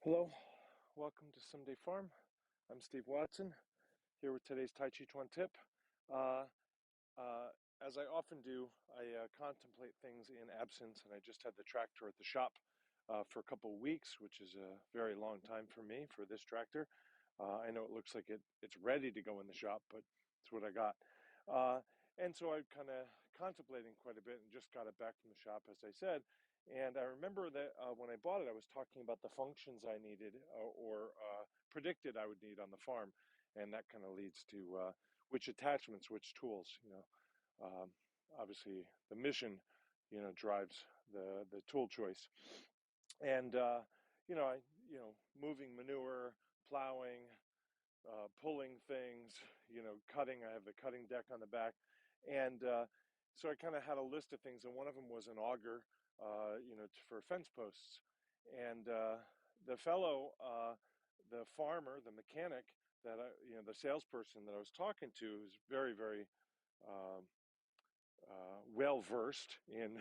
Hello, welcome to Someday Farm. I'm Steve Watson, here with today's Tàijíquán Tip. Uh, as I often do, I contemplate things in absence, and I just had the tractor at the shop for a couple of weeks, which is a very long time for me for this tractor. I know it looks like it's ready to go in the shop, but it's what I got. Uh, and so I'm kind of contemplating quite a bit and just got it back from the shop, as I said. And I remember that when I bought it, I was talking about the functions I needed or predicted I would need on the farm. And that kind of leads to which attachments, which tools, obviously the mission, drives the tool choice. And, moving manure, plowing, pulling things, cutting. I have the cutting deck on the back. And so I kind of had a list of things, and one of them was an auger, for fence posts. And the fellow, the farmer, the mechanic the salesperson that I was talking to, who's very, very um, well versed in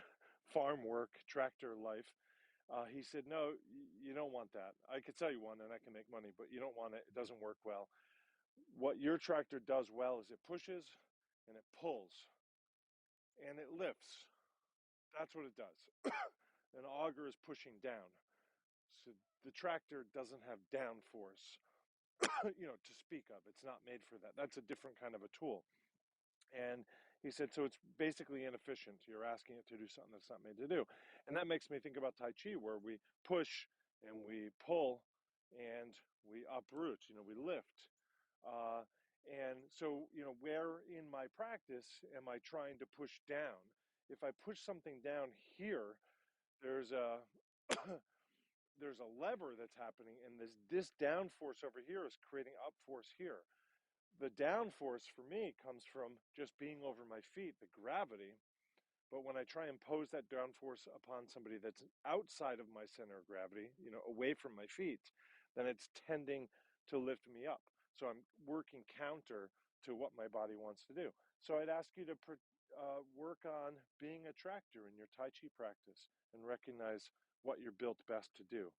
farm work, tractor life. He said, "No, you don't want that. I could sell you one and I can make money, but you don't want it. It doesn't work well. What your tractor does well is it pushes and it pulls and it lifts. That's what it does. An auger is pushing down. So the tractor doesn't have downforce, to speak of. It's not made for that. That's a different kind of a tool." And he said, so it's basically inefficient. You're asking it to do something that's not made to do. And that makes me think about Tai Chi, where we push and we pull and we uproot, we lift. Uh, and so, where in my practice am I trying to push down? If I push something down here, there's a there's a lever that's happening, and this down force over here is creating up force here. The downforce for me comes from just being over my feet, the gravity. But when I try and impose that downforce upon somebody that's outside of my center of gravity, away from my feet, then it's tending to lift me up. So I'm working counter to what my body wants to do. So I'd ask you to work on being a tractor in your Tai Chi practice and recognize what you're built best to do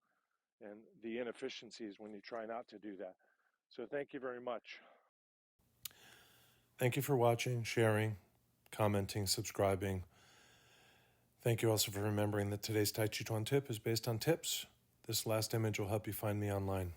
and the inefficiencies when you try not to do that. So thank you very much. Thank you for watching, sharing, commenting, subscribing. Thank you also for remembering that today's Tàijíquán Tip is based on tips. This last image will help you find me online.